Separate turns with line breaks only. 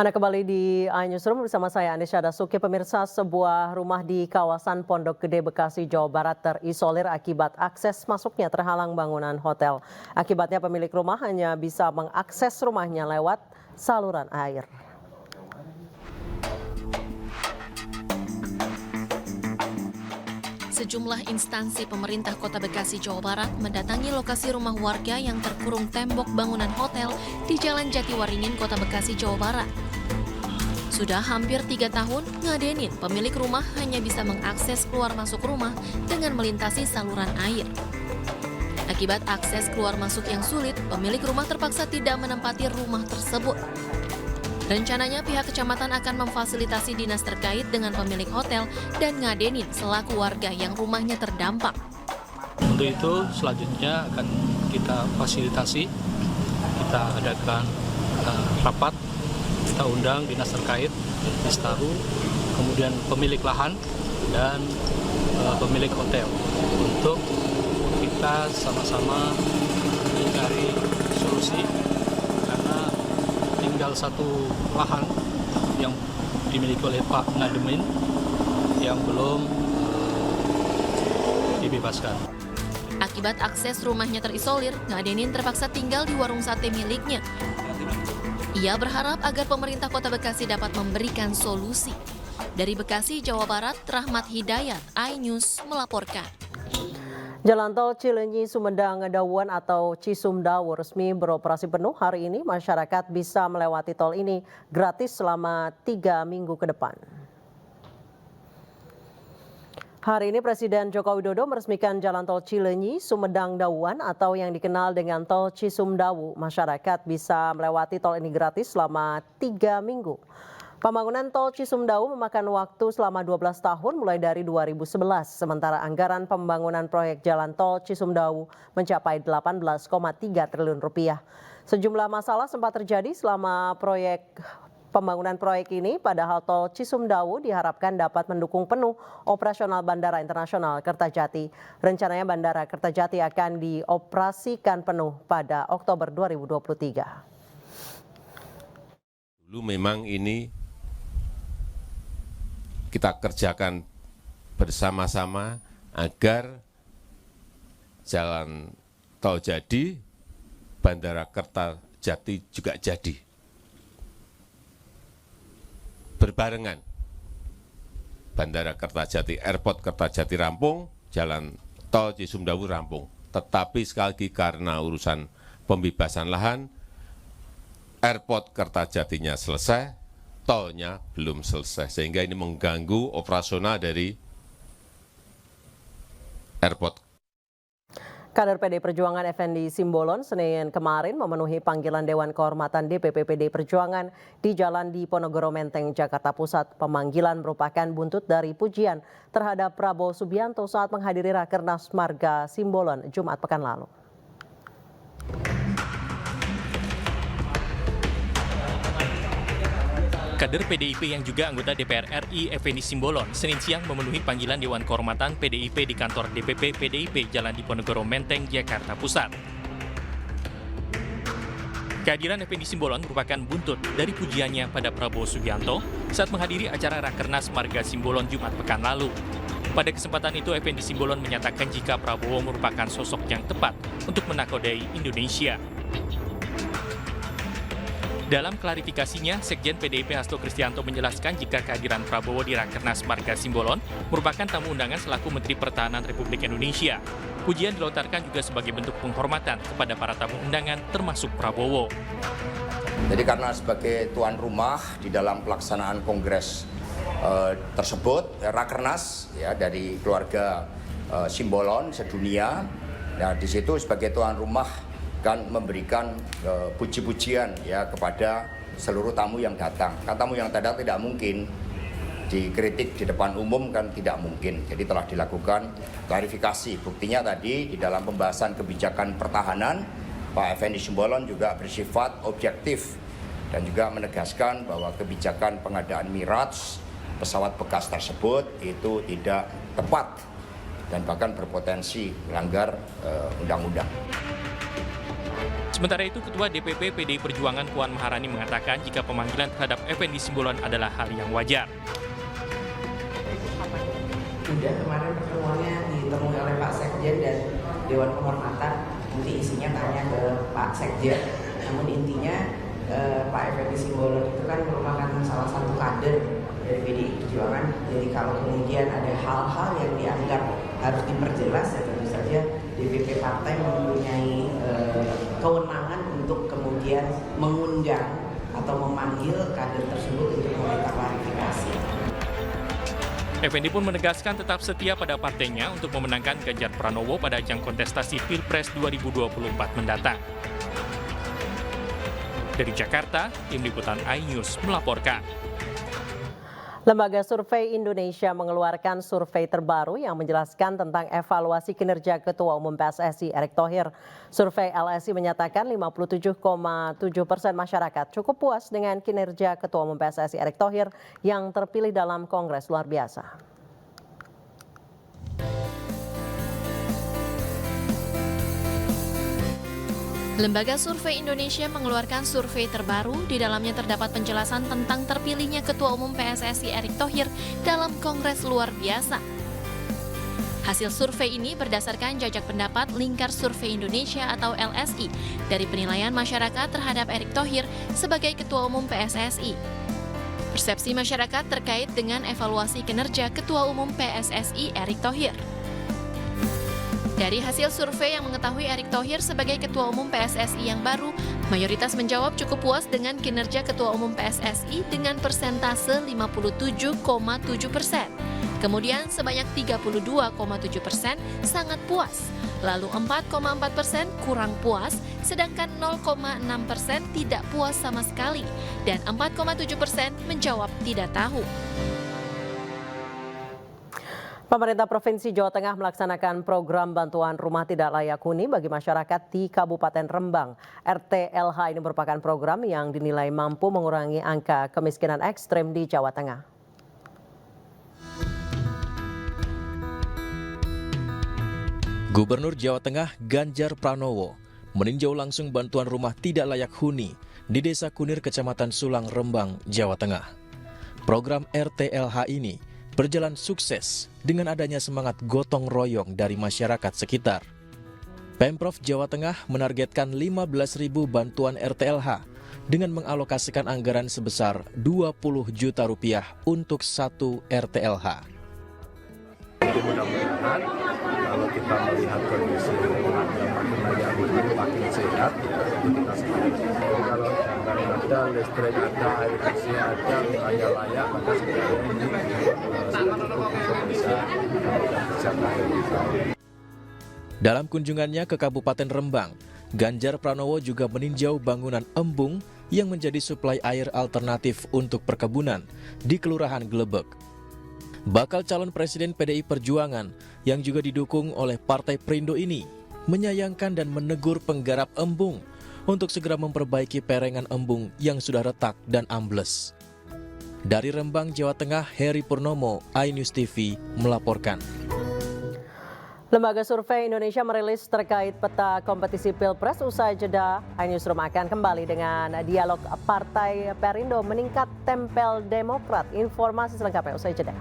Anda kembali di iNewsroom bersama saya Anisha Dasuki. Pemirsa, sebuah rumah di kawasan Pondok Gede, Bekasi, Jawa Barat terisolir akibat akses masuknya terhalang bangunan hotel. Akibatnya pemilik rumah hanya bisa mengakses rumahnya lewat saluran air.
Sejumlah instansi pemerintah Kota Bekasi, Jawa Barat mendatangi lokasi rumah warga yang terkurung tembok bangunan hotel di Jalan Jatiwaringin, Kota Bekasi, Jawa Barat. Sudah hampir 3 tahun, Ngadenin, pemilik rumah hanya bisa mengakses keluar masuk rumah dengan melintasi saluran air. Akibat akses keluar masuk yang sulit, pemilik rumah terpaksa tidak menempati rumah tersebut. Rencananya pihak kecamatan akan memfasilitasi dinas terkait dengan pemilik hotel dan Ngadenin selaku warga yang rumahnya terdampak.
Untuk itu selanjutnya akan kita fasilitasi, kita adakan rapat, kita undang dinas terkait, Distaru, kemudian pemilik lahan dan pemilik hotel untuk kita sama-sama mencari solusi. Tinggal satu lahan yang dimiliki oleh Pak Ngademin yang belum dibebaskan.
Akibat akses rumahnya terisolir, Ngadenin terpaksa tinggal di warung sate miliknya. Ia berharap agar pemerintah Kota Bekasi dapat memberikan solusi. Dari Bekasi, Jawa Barat, Rahmat Hidayat, iNews melaporkan.
Jalan tol Cileunyi-Sumedang Dawuan atau Cisumdawu resmi beroperasi penuh hari ini. Masyarakat bisa melewati tol ini gratis selama 3 minggu ke depan. Hari ini Presiden Joko Widodo meresmikan jalan tol Cileunyi-Sumedang Dawuan atau yang dikenal dengan tol Cisumdawu. Masyarakat bisa melewati tol ini gratis selama 3 minggu. Pembangunan tol Cisumdawu memakan waktu selama 12 tahun mulai dari 2011. Sementara anggaran pembangunan proyek jalan tol Cisumdawu mencapai 18,3 triliun rupiah. Sejumlah masalah sempat terjadi selama pembangunan proyek ini, padahal tol Cisumdawu diharapkan dapat mendukung penuh operasional Bandara Internasional Kertajati. Rencananya Bandara Kertajati akan dioperasikan penuh pada Oktober 2023.
Dulu memang ini kita kerjakan bersama-sama agar jalan tol jadi, Bandara Kertajati juga jadi. Berbarengan, Bandara Kertajati, Airport Kertajati rampung, jalan tol Cisumdawu rampung. Tetapi sekali lagi karena urusan pembebasan lahan, Airport Kertajatinya selesai, tolnya belum selesai, sehingga ini mengganggu operasional dari airport.
Kader PDI Perjuangan Effendi Simbolon Senin kemarin memenuhi panggilan Dewan Kehormatan DPP PDI Perjuangan di Jalan Diponegoro Menteng, Jakarta Pusat. Pemanggilan merupakan buntut dari pujian terhadap Prabowo Subianto saat menghadiri Rakernas Marga Simbolon Jumat pekan lalu.
Kader PDIP yang juga anggota DPR RI Effendi Simbolon Senin siang memenuhi panggilan Dewan Kehormatan PDIP di kantor DPP PDIP Jalan Diponegoro Menteng, Jakarta Pusat. Kehadiran Effendi Simbolon merupakan buntut dari pujiannya pada Prabowo Subianto saat menghadiri acara Rakernas Marga Simbolon Jumat pekan lalu. Pada kesempatan itu, Effendi Simbolon menyatakan jika Prabowo merupakan sosok yang tepat untuk menakodai Indonesia. Dalam klarifikasinya, Sekjen PDIP Hasto Kristianto menjelaskan jika kehadiran Prabowo di Rakernas Marga Simbolon merupakan tamu undangan selaku Menteri Pertahanan Republik Indonesia. Pujian dilontarkan juga sebagai bentuk penghormatan kepada para tamu undangan termasuk Prabowo.
Jadi karena sebagai tuan rumah di dalam pelaksanaan kongres tersebut, Rakernas ya, dari keluarga Simbolon sedunia, ya, di situ sebagai tuan rumah kan memberikan puji-pujian ya kepada seluruh tamu yang datang. Kan tamu yang datang tidak mungkin dikritik di depan umum, kan tidak mungkin. Jadi telah dilakukan klarifikasi. Buktinya tadi di dalam pembahasan kebijakan pertahanan, Pak Effendi Simbolon juga bersifat objektif dan juga menegaskan bahwa kebijakan pengadaan Miraj pesawat bekas tersebut itu tidak tepat dan bahkan berpotensi melanggar undang-undang.
Sementara itu, Ketua DPP PDI Perjuangan Puan Maharani mengatakan jika pemanggilan terhadap Effendi Simbolon adalah hal yang wajar.
Sudah kemarin pertemuannya ditemui oleh Pak Sekjen dan Dewan Kehormatan, nanti isinya tanya ke Pak Sekjen. Namun intinya Pak Effendi Simbolon itu kan merupakan salah satu kader dari PDI Perjuangan. Jadi kalau kemudian ada hal-hal yang dianggap harus diperjelas, ya tentu saja DPP Partai mempunyai kewenangan untuk kemudian mengundang atau memanggil kader tersebut untuk meminta klarifikasi.
Effendi pun menegaskan tetap setia pada partainya untuk memenangkan Ganjar Pranowo pada ajang kontestasi Pilpres 2024 mendatang. Dari Jakarta, Tim Liputan iNews melaporkan.
Lembaga Survei Indonesia mengeluarkan survei terbaru yang menjelaskan tentang evaluasi kinerja Ketua Umum PSSI Erick Thohir. Survei LSI menyatakan 57,7% masyarakat cukup puas dengan kinerja Ketua Umum PSSI Erick Thohir yang terpilih dalam Kongres luar biasa.
Lembaga Survei Indonesia mengeluarkan survei terbaru. Di dalamnya terdapat penjelasan tentang terpilihnya Ketua Umum PSSI Erick Thohir dalam Kongres luar biasa. Hasil survei ini berdasarkan jajak pendapat Lingkar Survei Indonesia atau LSI dari penilaian masyarakat terhadap Erick Thohir sebagai Ketua Umum PSSI. Persepsi masyarakat terkait dengan evaluasi kinerja Ketua Umum PSSI Erick Thohir. Dari hasil survei yang mengetahui Erick Thohir sebagai Ketua Umum PSSI yang baru, mayoritas menjawab cukup puas dengan kinerja Ketua Umum PSSI dengan persentase 57,7%. Kemudian sebanyak 32,7% sangat puas, lalu 4,4% kurang puas, sedangkan 0,6% tidak puas sama sekali, dan 4,7% menjawab tidak tahu.
Pemerintah Provinsi Jawa Tengah melaksanakan program bantuan rumah tidak layak huni bagi masyarakat di Kabupaten Rembang. RTLH ini merupakan program yang dinilai mampu mengurangi angka kemiskinan ekstrem di Jawa Tengah.
Gubernur Jawa Tengah Ganjar Pranowo meninjau langsung bantuan rumah tidak layak huni di Desa Kunir, Kecamatan Sulang, Rembang, Jawa Tengah. Program RTLH ini berjalan sukses dengan adanya semangat gotong royong dari masyarakat sekitar. Pemprov Jawa Tengah menargetkan 15.000 bantuan RTLH dengan mengalokasikan anggaran sebesar 20 juta rupiah untuk satu RTLH.
Mudah-mudahan kalau kita melihat kondisi yang makin layak huni, makin sehat, kita sepakat. Jadi kalau jangkauan ada, listrik ada, air bersih ada, rumahnya layak, maka sebenarnya ini cukup untuk bisa kita.
Dalam kunjungannya ke Kabupaten Rembang, Ganjar Pranowo juga meninjau bangunan embung yang menjadi suplai air alternatif untuk perkebunan di Kelurahan Glebek. Bakal calon Presiden PDI Perjuangan yang juga didukung oleh Partai Perindo ini menyayangkan dan menegur penggarap embung untuk segera memperbaiki perengan embung yang sudah retak dan ambles. Dari Rembang, Jawa Tengah, Heri Purnomo, iNews TV melaporkan.
Lembaga Survei Indonesia merilis terkait peta kompetisi Pilpres. Usai jeda, iNewsroom akan kembali dengan dialog Partai Perindo meningkat tempel Demokrat. Informasi selengkapnya usai jeda.